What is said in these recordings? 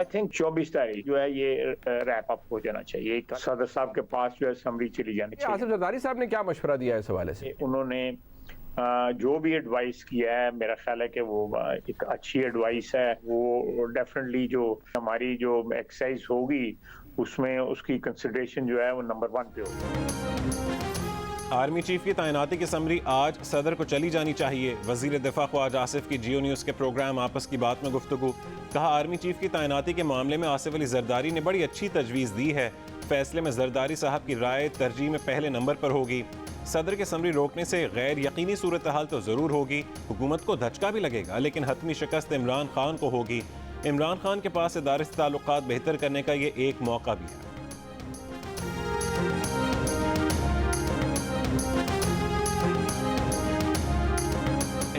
I think 24 तारीख जो है ये रैप अप हो जाना चाहिए। सदर साहब के पास जो है समरी चली जानी चाहिए। आसिफ जरदारी साहब ने क्या मशवरा दिया है इस हवाले से? उन्होंने जो भी एडवाइस किया है मेरा ख्याल है कि वो एक अच्छी एडवाइस है। वो डेफिनेटली जो हमारी जो एक्सरसाइज होगी उसमें उसकी कंसिडरेशन जो है वो नंबर 1 पे होगी। आर्मी चीफ की तैनाती की समरी आज सदर को चली जानी चाहिए। वजीर दिफा ख्वाजा आसिफ की जियो न्यूज़ के प्रोग्राम आपस की बात में गुफ्तगू। कहा आर्मी चीफ की तैनाती के मामले में आसिफ अली जरदारी ने बड़ी अच्छी तजवीज़ दी है। फैसले में जरदारी साहब की राय तरजीह में पहले नंबर पर होगी। सदर के समरी रोकने से गैर यकीनी सूरत हाल तो ज़रूर होगी, हुकूमत को धचका भी लगेगा, लेकिन हतमी शिकस्त इमरान खान को होगी। इमरान खान के पास इदारे से ताल्लुकात बेहतर करने का ये एक मौका भी है।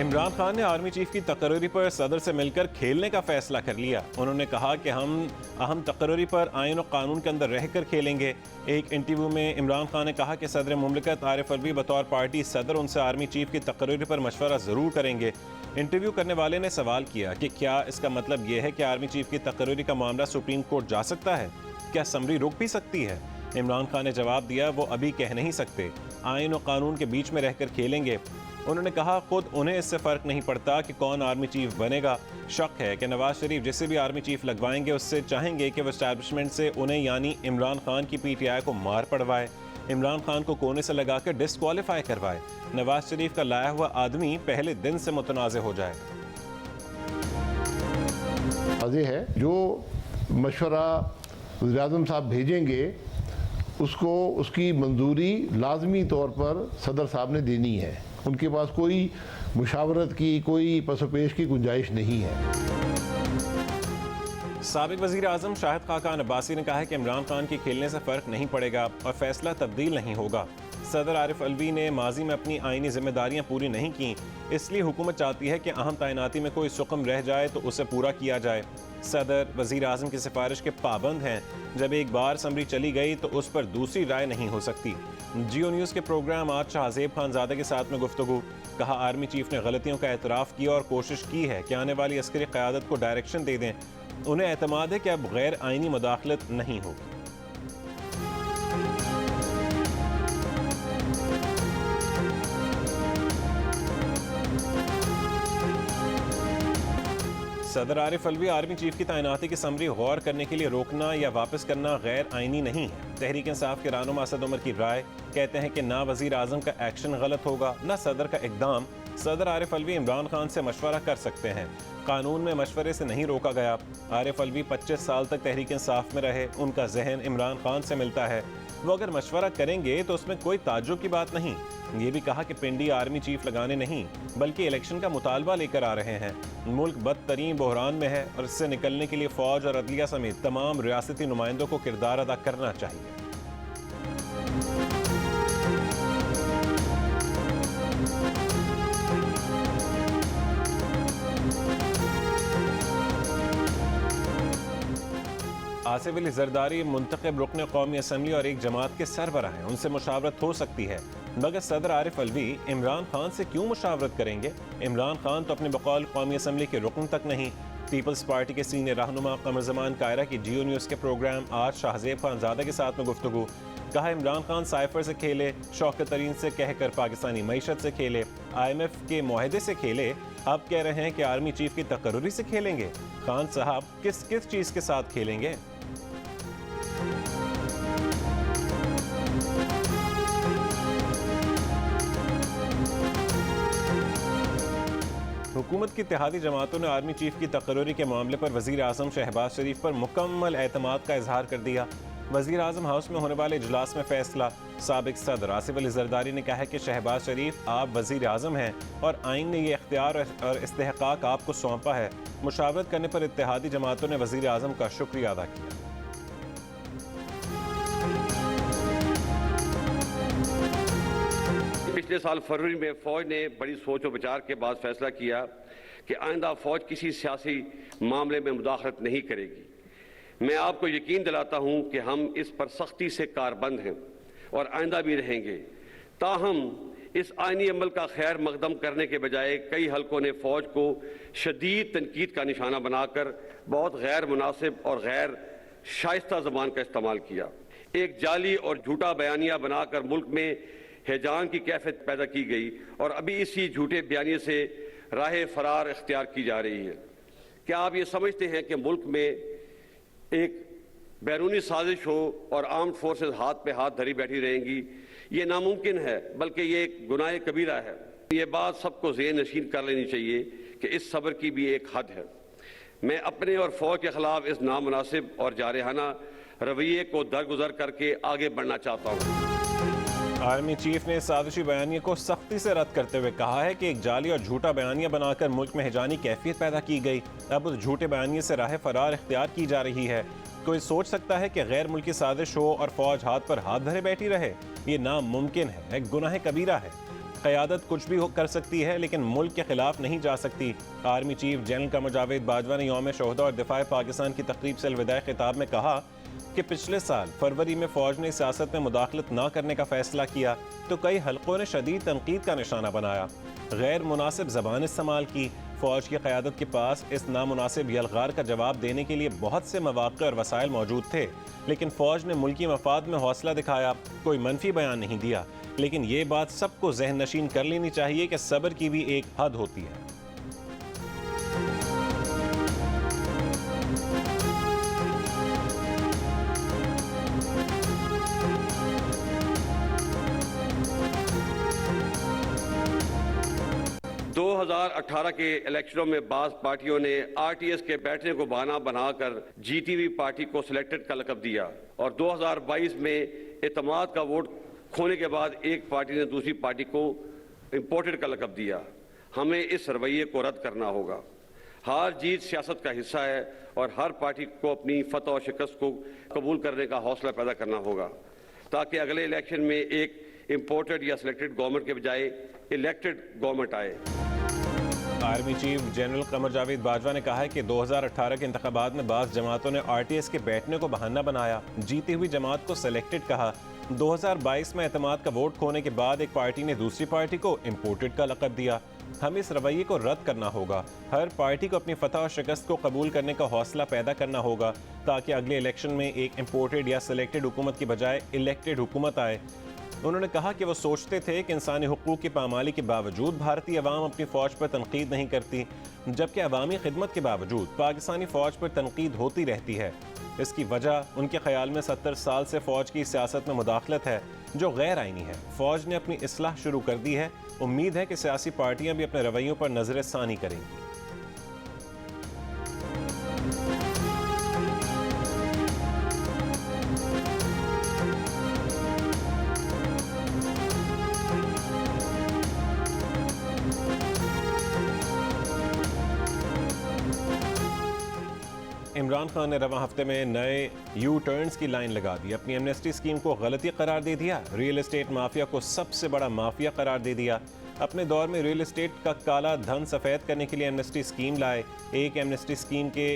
इमरान खान ने आर्मी चीफ की तकरीरी पर सदर से मिलकर खेलने का फैसला कर लिया। उन्होंने कहा कि हम अहम तकरीरी पर आइन और कानून के अंदर रहकर खेलेंगे। एक इंटरव्यू में इमरान खान ने कहा कि सदर मुमलिकत आरिफ अलवी बतौर पार्टी सदर उनसे आर्मी चीफ की तकरीरी पर मशवरा ज़रूर करेंगे। इंटरव्यू करने वाले ने सवाल किया कि क्या इसका मतलब यह है कि आर्मी चीफ की तकरीरी का मामला सुप्रीम कोर्ट जा सकता है? क्या समरी रुक भी सकती है? इमरान खान ने जवाब दिया वो अभी कह नहीं सकते, आइन और कानून के बीच में रहकर खेलेंगे। उन्होंने कहा खुद उन्हें इससे फ़र्क नहीं पड़ता कि कौन आर्मी चीफ बनेगा। शक है कि नवाज शरीफ जिसे भी आर्मी चीफ लगवाएंगे उससे चाहेंगे कि वह एस्टैब्लिशमेंट से उन्हें यानी इमरान खान की पीटीआई को मार पड़वाए, इमरान खान को कोने से लगाकर डिस्क्वालीफाई करवाए। नवाज शरीफ का लाया हुआ आदमी पहले दिन से मुतनाज़ हो जाएगा। है जो मशवरा वज़ीर-ए-आज़म साहब भेजेंगे उसको उसकी मंजूरी लाजमी तौर पर सदर साहब ने देनी है। उनके पास कोई मुशावरत की कोई पसोपेश की गुंजाइश नहीं है। साबिक वज़ीर आज़म शाहिद खाकान अब्बासी ने कहा है कि इमरान खान के खेलने से फ़र्क नहीं पड़ेगा और फैसला तब्दील नहीं होगा। सदर आरिफ अलवी ने माजी में अपनी आइनी जिम्मेदारियां पूरी नहीं की, इसलिए हुकूमत चाहती है कि अहम तैनाती में कोई सुकम रह जाए तो उसे पूरा किया जाए। सदर वज़ीर आज़म की सिफारिश के पाबंद हैं। जब एक बार समरी चली गई तो उस पर दूसरी राय नहीं हो सकती। जियो न्यूज़ के प्रोग्राम आज शाहजेब खानजादे के साथ में गुफ्तगू। कहा आर्मी चीफ ने गलतियों का एतराफ़ किया और कोशिश की है कि आने वाली अस्करी क़यादत को डायरेक्शन दे दें। उन्हें एतमाद है कि अब गैर आइनी मुदाखलत नहीं होगी। सदर आरिफ अलवी आर्मी चीफ की तैनाती की समरी गौर करने के लिए रोकना या वापस करना गैर आइनी नहीं है। तहरीक इंसाफ के रहनुमा असद उमर की राय कहते हैं कि ना वजीर आजम का एक्शन गलत होगा ना सदर का इकदाम। सदर आरिफ अलवी इमरान खान से मशवरा कर सकते हैं, कानून में मशवरे से नहीं रोका गया। आरिफ अलवी 25 साल तक तहरीक इंसाफ में रहे, उनका जहन इमरान खान से मिलता है। वो अगर मशवरा करेंगे तो उसमें कोई ताज्जुब की बात नहीं। ये भी कहा कि पिंडी आर्मी चीफ लगाने नहीं बल्कि इलेक्शन का मुतालबा लेकर आ रहे हैं। मुल्क बदतरीन बहरान में है और इससे निकलने के लिए फौज और अदलिया समेत तमाम रियासती नुमाइंदों को किरदार अदा करना चाहिए। आसिफ अली जरदारी मुंतखब रुकन कौमी असम्बली और एक जमात के सरबरा हैं, उनसे मुशावरत हो सकती है, मगर सदर आरिफ अलवी इमरान खान से क्यों मुशावरत करेंगे? इमरान खान तो अपने बकौल कौमी असम्बली के रुकन तक नहीं। पीपल्स पार्टी के सीनियर रहनुमा कमर जमान कायरा की जियो न्यूज़ के प्रोग्राम आज शाहजेब खानजादा के साथ में गुफ्तगू। कहा इमरान खान साइफर से खेले, शौकत तरीन से कहकर पाकिस्तानी मईशत से खेले, IMF के मुआहदे से खेले, अब कह रहे हैं कि आर्मी चीफ की तकर्रुरी से खेलेंगे। खान साहब किस किस चीज़ के साथ खेलेंगे? हुकूमत की इत्तेहादी जमातों ने आर्मी चीफ की तकर्रुरी के मामले पर वज़ीर आज़म शहबाज शरीफ पर मुकम्मल एतमाद का इजहार कर दिया। वज़ीर आज़म हाउस में होने वाले इजलास में फैसला। साबिक सदर आसिफ अली जरदारी ने कहा है कि शहबाज शरीफ आप वज़ीर आज़म हैं और आइन ने यह इख्तियार और इस्तेहकाक आपको सौंपा है। मुशावरत करने पर इत्तेहादी जमातों ने वज़ीर आज़म का शुक्रिया अदा किया। पिछले साल फरवरी में फौज ने बड़ी सोच और विचार के बाद फैसला किया कि आइंदा फौज किसी सियासी मामले में मुदाखलत नहीं करेगी। मैं आपको यकीन दिलाता हूं कि हम इस पर सख्ती से कारबंद हैं और आइंदा भी रहेंगे। ताहम इस आईनी अमल का खैर मकदम करने के बजाय कई हलकों ने फौज को शदीद तनकीद का निशाना बनाकर बहुत गैर मुनासिब और गैर शाइस्ता ज़बान का इस्तेमाल किया। एक जाली और झूठा बयानिया बनाकर मुल्क में हैजान की कैफियत पैदा की गई और अभी इसी झूठे बयानिए से राह फरार इख्तियार की जा रही है। क्या आप ये समझते हैं कि मुल्क में एक बैरूनी साजिश हो और आर्म्ड फोर्सेस हाथ पे हाथ धरी बैठी रहेंगी? ये नामुमकिन है, बल्कि ये एक गुनाह कबीरा है। ये बात सबको ज़हन नशीन कर लेनी चाहिए कि इस सब्र की भी एक हद है। मैं अपने और फौज के खिलाफ इस नामुनासिब और जारहाना रवैये को दरगुजर करके आगे बढ़ना चाहता हूँ। आर्मी चीफ ने साजिशी बयानिए को सख्ती से रद्द करते हुए कहा है कि एक जाली और झूठा बयानिया बनाकर मुल्क में हिजानी कैफियत पैदा की गई। अब उस झूठे बयानिए से राह फरार इख्तियार की जा रही है। कोई सोच सकता है कि गैर मुल्की साजिश हो और फौज हाथ पर हाथ धरे बैठी रहे? ये नामुमकिन है, एक गुनाह कबीरा है। क़यादत कुछ भी कर सकती है लेकिन मुल्क के खिलाफ नहीं जा सकती। Army chief general Qamar Javed Bajwa ने यौम शोहदा और दिफाए पाकिस्तान की तकरीब से अलविदाई खिताब में कहा कि पिछले साल फरवरी में फौज ने सियासत में मुदाखलत न करने का फैसला किया तो कई हलकों ने शदीद तनकीद का निशाना बनाया, गैर मुनासिब ज़बान इस्तेमाल की। फौज की क़यादत के पास इस नामुनासिब यलगार का जवाब देने के लिए बहुत से मौक़े और वसाइल मौजूद थे, लेकिन फौज ने मुल्की मफाद में हौसला दिखाया, कोई मनफी बयान नहीं दिया। लेकिन ये बात सबको जहन नशीन कर लेनी चाहिए कि सब्र की भी एक हद होती है। 2018 के इलेक्शनों में बाज़ पार्टियों ने आरटीएस के बैठने को बहाना बनाकर जीती हुई पार्टी को सिलेक्टेड का लक़ब दिया और 2022 में एतमाद का वोट खोने के बाद एक पार्टी ने दूसरी पार्टी को इम्पोर्टेड का लक़ब दिया। हमें इस रवैये को रद्द करना होगा। हार जीत सियासत का हिस्सा है और हर पार्टी को अपनी फतह और शिकस्त को कबूल करने का हौसला पैदा करना होगा ताकि अगले इलेक्शन में एक इम्पोर्टेड या सिलेक्टेड गवर्नमेंट के बजाय इलेक्टेड गवर्नमेंट आए। Army chief general Qamar Javed Bajwa ने कहा है कि 2018 के इंतखाबात में बाज़ जमातों ने आरटीएस के बैठने को बहाना बनाया, जीती हुई जमात को सिलेक्टेड कहा। 2022 में एतमाद का वोट खोने के बाद एक पार्टी ने दूसरी पार्टी को इम्पोर्टेड का लक़ब दिया। हमें इस रवैये को रद्द करना होगा। हर पार्टी को अपनी फतह और शिकस्त को कबूल करने का हौसला पैदा करना होगा ताकि अगले इलेक्शन में एक इम्पोर्टेड या सिलेक्टेड हुकूमत की बजाय इलेक्टेड हुकूमत आए। उन्होंने कहा कि वो सोचते थे कि इंसानी हुकूक की पामाली के बावजूद भारतीय अवाम अपनी फ़ौज पर तनकीद नहीं करती, जबकि अवामी खिदमत के बावजूद पाकिस्तानी फ़ौज पर तनकीद होती रहती है। इसकी वजह उनके ख्याल में 70 साल से फ़ौज की सियासत में मुदाखलत है जो गैर आइनी है। फ़ौज ने अपनी इस्लाह शुरू कर दी है। उम्मीद है कि सियासी पार्टियां भी अपने रवैयों पर नजर सानी करेंगी। इमरान खान ने रवां हफ्ते में नए यू टर्न्स की लाइन लगा दी, अपनी एमनेस्टी स्कीम को गलती करार दे दिया, रियल एस्टेट माफिया को सबसे बड़ा माफिया करार दे दिया। अपने दौर में रियल एस्टेट का काला धन सफ़ेद करने के लिए एमनेस्टी स्कीम लाए। एक एमनेस्टी स्कीम के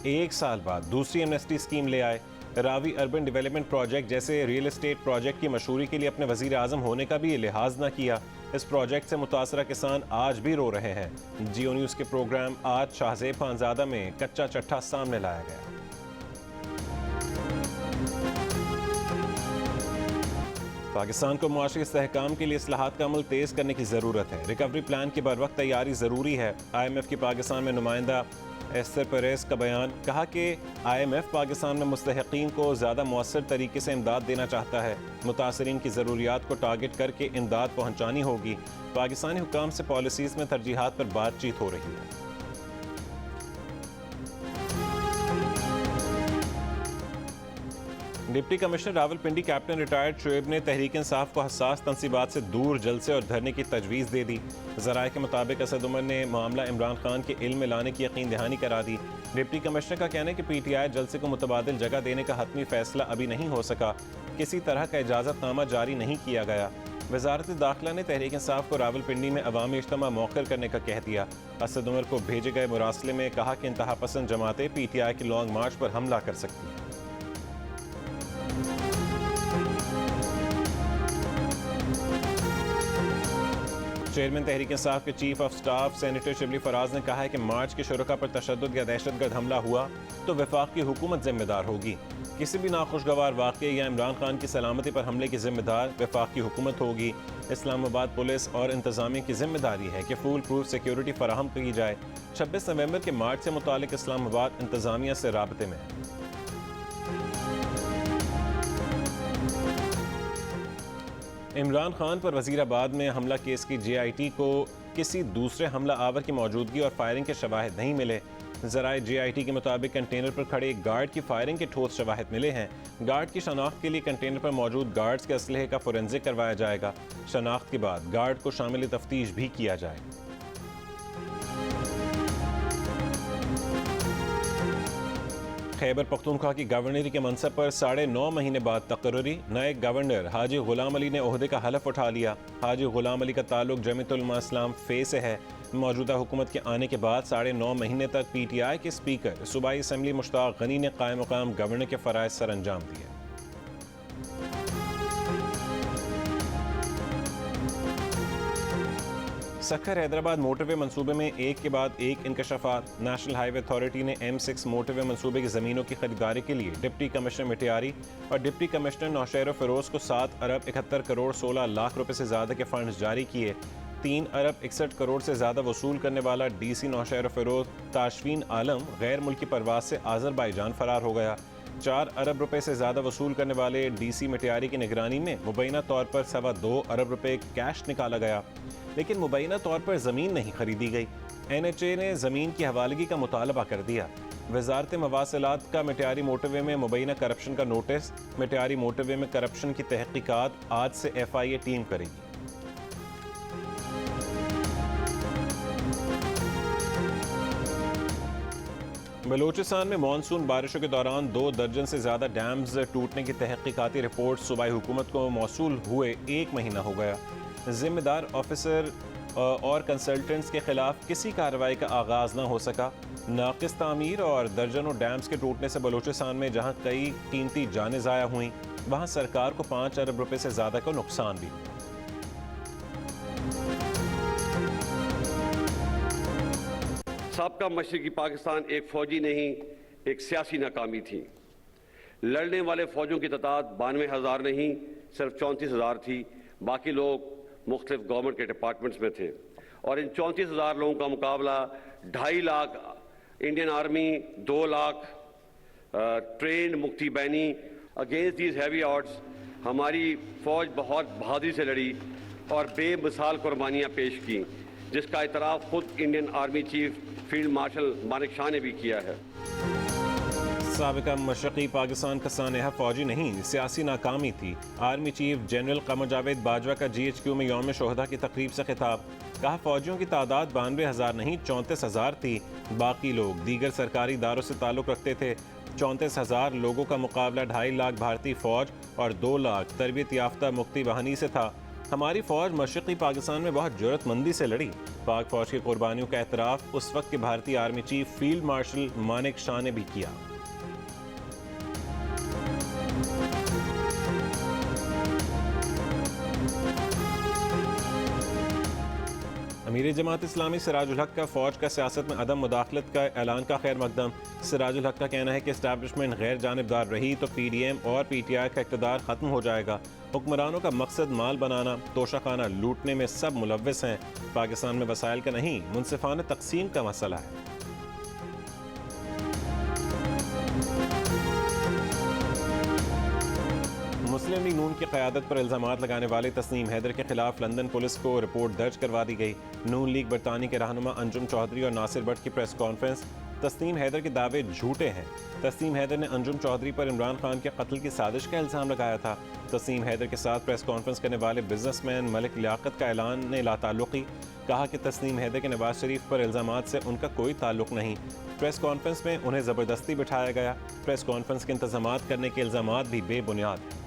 1 साल बाद दूसरी एमनेस्टी स्कीम ले आए। रावी अर्बन डेवलपमेंट प्रोजेक्ट जैसे रियल एस्टेट प्रोजेक्ट की मशहूरी के लिए अपने वज़ीर आज़म होने का भी लिहाज न किया। इस प्रोजेक्ट से मुतासरा किसान आज भी रो रहे हैं। जियो न्यूज़ के प्रोग्राम आज शाहज़ेब खानज़ादा में कच्चा चट्ठा सामने लाया गया। पाकिस्तान को मुआशी इस्तेहकाम के लिए इस्लाहात का अमल तेज़ करने की ज़रूरत है। रिकवरी प्लान की बर वक्त तैयारी ज़रूरी है। IMF की पाकिस्तान में नुमाइंदा एस्तर पेरेस का बयान, कहा कि IMF पाकिस्तान में मुस्तहिकीन को ज़्यादा मौसर तरीके से इमदाद देना चाहता है। मुतासरीन की ज़रूरियात को टारगेट करके इमदाद पहुँचानी होगी। पाकिस्तानी हुक्काम से पॉलिसीज़ में तरजीहात पर बातचीत हो रही है। Deputy commissioner Rawalpindi captain retired Shoaib ने तहरीक इंसाफ को हसास तनसीबात से दूर जलसे और धरने की तजवीज़ दे दी। ज़राए के मुताबिक असद उमर ने मामला इमरान खान के इल्म में लाने की यकीन दहानी करा दी। डिप्टी कमिश्नर का कहना है कि PTI जलसे को मुतबादिल जगह देने का हतमी फैसला अभी नहीं हो सका, किसी तरह का इजाज़तनामा जारी नहीं किया गया। वजारत दाखिला ने तहरीक इंसाफ को रावलपिंडी में अवामी इज्तिमा मौखर करने का कह दिया। असद उमर को भेजे गए मुरासले में कहा कि इंतहा पसंद जमातें PTI की लॉन्ग मार्च पर हमला कर सकती हैं। चेयरमैन तहरीक इंसाफ के chief of staff senator Shibli Faraz ने कहा है कि मार्च के शुरा पर तशद्दुद या दहशतगर्द हमला हुआ तो वफाक की हुकूमत जिम्मेदार होगी। किसी भी नाखुशगवार वाक़े या इमरान खान की सलामती पर हमले की जिम्मेदार वफाक की हुकूमत होगी। इस्लामाबाद पुलिस और इंतजामिया की जिम्मेदारी है कि फुल प्रूफ सिक्योरिटी फराहम की जाए। 26 नवंबर के मार्च से मुतालिक इस्लामाबाद इंतजामिया से राबते में है। इमरान खान पर वज़ीराबाद में हमला केस की JIT को किसी दूसरे हमला आवर की मौजूदगी और फायरिंग के शवाहिद नहीं मिले। ज़राए JIT के मुताबिक कंटेनर पर खड़े एक गार्ड की फायरिंग के ठोस शवाहिद मिले हैं। गार्ड की शनाख्त के लिए कंटेनर पर मौजूद गार्ड्स के असलहे का फोरेंसिक करवाया जाएगा। शनाख्त के बाद गार्ड को शामिल तफ्तीश भी किया जाए। खैबर पख्तूनख्वा की गवर्नरी के मनसब पर 9.5 महीने बाद तकर्री नए गवर्नर हाजी गुलाम अली ने ओहदे का हलफ उठा लिया। हाजी गुलाम अली का ताल्लुक जमीयतुल उलमा इस्लाम फे से है। मौजूदा हुकूमत के आने के बाद 9.5 महीने तक PTI के स्पीकर सूबाई असम्बली मुश्ताक गनी ने कायम मकाम गवर्नर के फ़राइज़ सर अंजाम दिए। सखर हैदराबाद मोटरवे मंसूबे में एक के बाद एक इंकशाफात। नेशनल हाईवे अथॉरिटी ने M6 मोटरवे मंसूबे की ज़मीनों की खरीदारी के लिए डिप्टी कमिश्नर मिटियारी और डिप्टी कमिश्नर नौशेर फ़िरोज़ को 7 अरब 71 करोड़ 16 लाख रुपए से ज़्यादा के फंड्स जारी किए। 3 अरब 61 करोड़ से ज़्यादा वसूल करने वाला DC नौशेर फ़िरोज़ ताशफीन आलम गैर मुल्की परवाज से आज़रबाईजान फरार हो गया। 4 अरब रुपए से ज़्यादा वसूल करने वाले DC मिटियारी की निगरानी में मुबैना तौर पर 2.25 अरब रुपए कैश निकाला गया, लेकिन मुबैना तौर पर ज़मीन नहीं खरीदी गई। NHA ने ज़मीन की हवालगी का मुतालबा कर दिया। वजारत मवासिलात का मिटियारी मोटरवे में मुबैना करप्शन का नोटिस। मिटियारी मोटरवे में करप्शन की तहकीकात आज से FIA टीम करेगी। बलूचिस्तान में मानसून बारिशों के दौरान 2 दर्जन से ज़्यादा डैम्स टूटने की तहकीकाती रिपोर्ट सूबाई हुकूमत को मौसूल हुए 1 महीना हो गया। जिम्मेदार ऑफिसर और कंसल्टेंट्स के खिलाफ किसी कार्रवाई का आगाज़ न हो सका। नाकिस तामीर और दर्जनों डैम्स के टूटने से बलूचिस्तान में जहां कई कीमती जानें ज़ाया हुई, वहां सरकार को 5 अरब रुपए से ज़्यादा का नुकसान भी। साबका मशरकी पाकिस्तान एक फ़ौजी नहीं, एक सियासी नाकामी थी। लड़ने वाले फ़ौजों की तादाद 92,000 नहीं, सिर्फ 34,000 थी। बाकी लोग मुख्तलिफ गवर्नमेंट के डिपार्टमेंट्स में थे और इन 34,000 लोगों का मुकाबला 2.5 lakh Indian army, 2 lakh trend मुक्ति बैनी। अगेंस्ट दीज हैवी ऑड्स हमारी फ़ौज बहुत बहादुरी से लड़ी और बेमिसाल कुर्बानियाँ पेश की, जिसका इतराफ़ खुद Indian army chief field marshal Manik Shah ने भी किया है। साबिका मशरक़ी पाकिस्तान का सानेहा फौजी नहीं, सियासी नाकामी थी। Army chief general Qamar Javed Bajwa का GHQ में यौम शोहदा की तकरीब से खिताब। कहा फौजियों की तादाद 92,000 नहीं 34,000 थी। बाकी लोग दीगर सरकारी इदारों से ताल्लुक़ रखते थे। 34,000 लोगों का मुकाबला 2.5 लाख भारतीय फ़ौज और 2 लाख तरबियत याफ्ता मुक्ति वाहनी से था। हमारी फ़ौज मशरक़ी पाकिस्तान में बहुत ज़रूरतमंदी से लड़ी। पाक फ़ौज की कुर्बानियों का एतराफ़ उस वक्त के भारतीय army chief field marshal Manik Shah ने भी किया। अमीर जमात इस्लामी सिराजुल हक का फ़ौज का सियासत में अदम मुदाखलत का ऐलान का खैर मकदम। सिराजुल हक का कहना है कि इस्टेब्लिशमेंट गैर जानिबदार रही तो PDM और PTI का इक़्तिदार ख़त्म हो जाएगा। हुक्मरानों का मकसद माल बनाना, तोशाखाना लूटने में सब मुलव्वस हैं। पाकिस्तान में वसाइल का नहीं, मुनसिफाना तकसीम का मसला है। मुस्लिम लीग नून की क़यादत पर इल्ज़ामात लगाने वाले तस्नीम हैदर के खिलाफ लंदन पुलिस को रिपोर्ट दर्ज करवा दी गई। नून लीग बरतानी के रहनुमा अंजुम चौधरी और नासिर भट्ट की प्रेस कॉन्फ्रेंस। तस्नीम हैदर के दावे झूठे हैं। तस्नीम हैदर ने अंजुम चौधरी पर इमरान खान के कत्ल की साजिश का इल्ज़ाम लगाया था। तस्नीम हैदर के साथ प्रेस कॉन्फ्रेंस करने वाले बिजनेसमैन मलिक लियाकत का ऐलान ने लाताल्लुक़ी। कहा कि तस्नीम हैदर के नवाज शरीफ पर इल्ज़ामात से उनका कोई ताल्लुक़ नहीं। प्रेस कॉन्फ्रेंस में उन्हें ज़बरदस्ती बिठाया गया। प्रेस कॉन्फ्रेंस के इंतज़ामात करने के इल्ज़ामात भी बेबुनियाद हैं।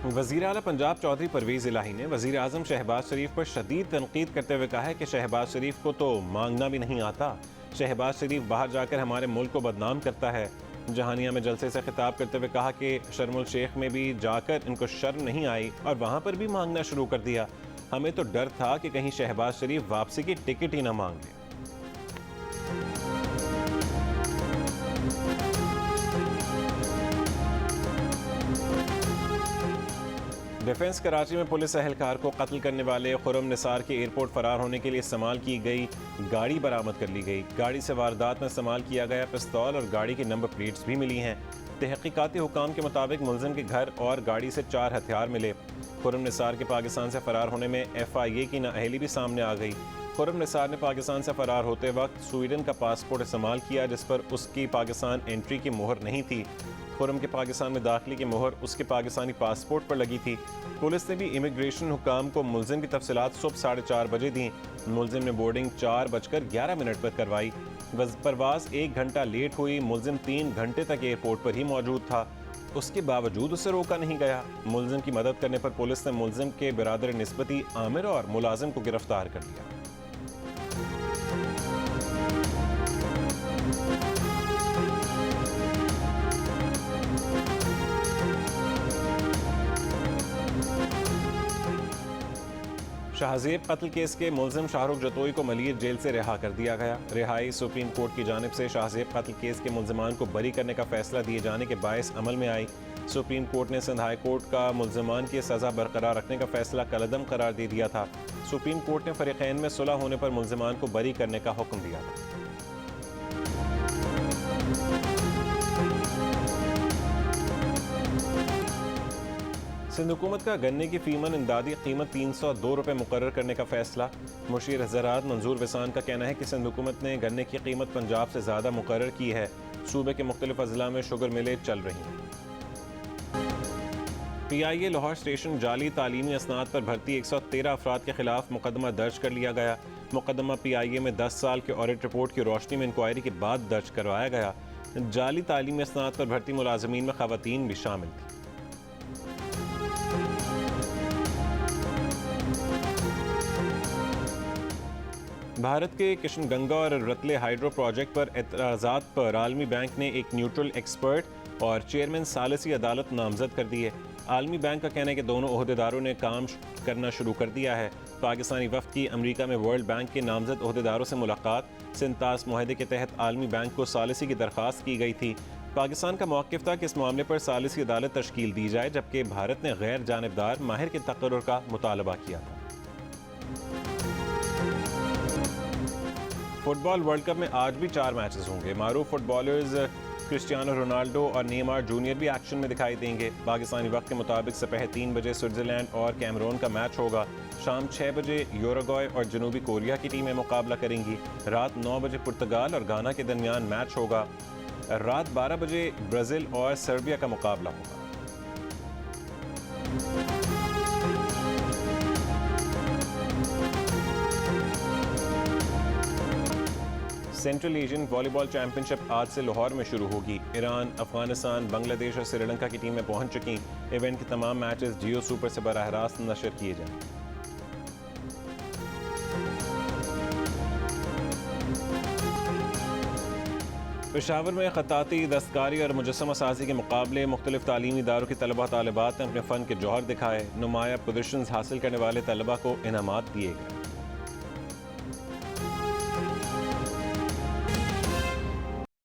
वज़ीर आला पंजाब चौधरी परवेज़ इलाही ने वज़ीर आज़म शहबाज शरीफ पर शदीद तनकीद करते हुए कहा है कि शहबाज शरीफ को तो मांगना भी नहीं आता। शहबाज शरीफ बाहर जाकर हमारे मुल्क को बदनाम करता है। जहानिया में जलसे से खिताब करते हुए कहा कि शर्मुल शेख में भी जाकर इनको शर्म नहीं आई और वहाँ पर भी मांगना शुरू कर दिया। हमें तो डर था कि कहीं शहबाज शरीफ वापसी की टिकट ही ना मांग ले। डिफेंस कराची में पुलिस एहलकार को कत्ल करने वाले खुर्रम निसार के एयरपोर्ट फरार होने के लिए इस्तेमाल की गई गाड़ी बरामद कर ली गई। गाड़ी से वारदात में इस्तेमाल किया गया पिस्तौल और गाड़ी की नंबर प्लेट्स भी मिली हैं। तहकीकाती हुकाम के मुताबिक मुलजिम के घर और गाड़ी से 4 हथियार मिले। खुर्रम निसार के पाकिस्तान से फरार होने में FIA की नाअहली भी सामने आ गई। खुर्रम निसार ने पाकिस्तान से फरार होते वक्त स्वीडन का पासपोर्ट इस्तेमाल किया जिस पर उसकी पाकिस्तान एंट्री की मोहर नहीं थी। खुर्रम के पाकिस्तान में दाखिले की मोहर उसके पाकिस्तानी पासपोर्ट पर लगी थी। पुलिस ने भी इमिग्रेशन हुकाम को मुलजिम की तफसीलात सुबह 4:30 बजे दी। मुलजिम ने बोर्डिंग 4:11 पर करवाई। परवाज 1 घंटा लेट हुई। मुलजिम 3 घंटे तक एयरपोर्ट पर ही मौजूद था। उसके बावजूद उसे रोका नहीं गया। मुलजिम की मदद करने पर पुलिस ने मुलजिम के बिरादर निस्बती आमिर और मुलाजिम को गिरफ्तार कर लिया। शाहजेब कत्ल केस के मुलजिम शाहरुख जतोई को मलिर जेल से रिहा कर दिया गया। रिहाई सुप्रीम कोर्ट की जानिब से शाहजेब कत्ल केस के मुलजिमान को बरी करने का फैसला दिए जाने के बायस अमल में आई। सुप्रीम कोर्ट ने सिंध हाई कोर्ट का मुलजिमान की सज़ा बरकरार रखने का फैसला कलअदम करार दे दिया था। सुप्रीम कोर्ट ने फरीक़ैन में सुलह होने पर मुलजिमान को बरी करने का हुक्म दिया था। सिंध हुकूमत का गन्ने की फीमन इमदादी कीमत 302 रुपये मुकर्रर करने का फैसला। मुशीर ज़राअत मंजूर विसान का कहना है कि सिंध हुकूमत ने गन्ने की कीमत पंजाब से ज़्यादा मुकर्रर की है। सूबे के मुख्तलिफ अजला में शुगर मिलें चल रही हैं। PIA लाहौर स्टेशन जाली तालीमी असनाद पर भर्ती 113 अफराद के खिलाफ मुकदमा दर्ज कर लिया गया। मुकदमा PIA में 10 साल के ऑडिट रिपोर्ट की रोशनी में इंक्वायरी के बाद दर्ज करवाया गया। जाली तालीमी असनाद पर भर्ती मुलाजमीन में खवातीन भी शामिल थी। भारत के किशनगंगा और रतले हाइड्रो प्रोजेक्ट पर एतराज़ात पर आलमी बैंक ने एक न्यूट्रल एक्सपर्ट और चेयरमैन सालिसी अदालत नामजद कर दी है। आलमी बैंक का कहना है कि दोनों ओहदेदारों ने काम करना शुरू कर दिया है। पाकिस्तानी वफ़द की अमेरिका में वर्ल्ड बैंक के नामजद ओहदेदारों से मुलाकात। सिंतास मुआहदे के तहत आलमी बैंक को सालिसी की दरख्वास्त की गई थी। पाकिस्तान का मौक़िफ़ था कि इस मामले पर सालिसी अदालत तश्कील दी जाए, जबकि भारत ने गैर जानिबदार माहिर के तकर्रुर का मुतालबा किया था। फुटबॉल वर्ल्ड कप में आज भी 4 मैचेस होंगे। मारूफ फुटबॉलर्स क्रिस्टियानो रोनाल्डो और नेमार जूनियर भी एक्शन में दिखाई देंगे। पाकिस्तानी वक्त के मुताबिक सुबह 3 बजे स्विट्ज़रलैंड और कैमरून का मैच होगा। शाम 6 बजे यूरुग्वे और जनूबी कोरिया की टीमें मुकाबला करेंगी। रात 9 बजे पुर्तगाल और गाना के दरमियान मैच होगा। रात 12 बजे ब्राज़ील और सर्बिया का मुकाबला होगा। सेंट्रल एशियन वॉलीबॉल चैंपियनशिप आज से लाहौर में शुरू होगी। ईरान, अफगानिस्तान, बांग्लादेश और श्रीलंका की टीमें पहुंच चुकी। इवेंट के तमाम मैचेस जियो सुपर से बराह रास्त नशर किए जाएंगे। पेशावर में खताती, दस्तकारी और मुजस्समा साजी के मुकाबले मुख्तलिफ तालीमी इदारों की तलबा तालिबात ने अपने फ़न के जौहर दिखाए। नुमाया पोजीशंस हासिल करने वाले तलबा को इनामात दिए गए।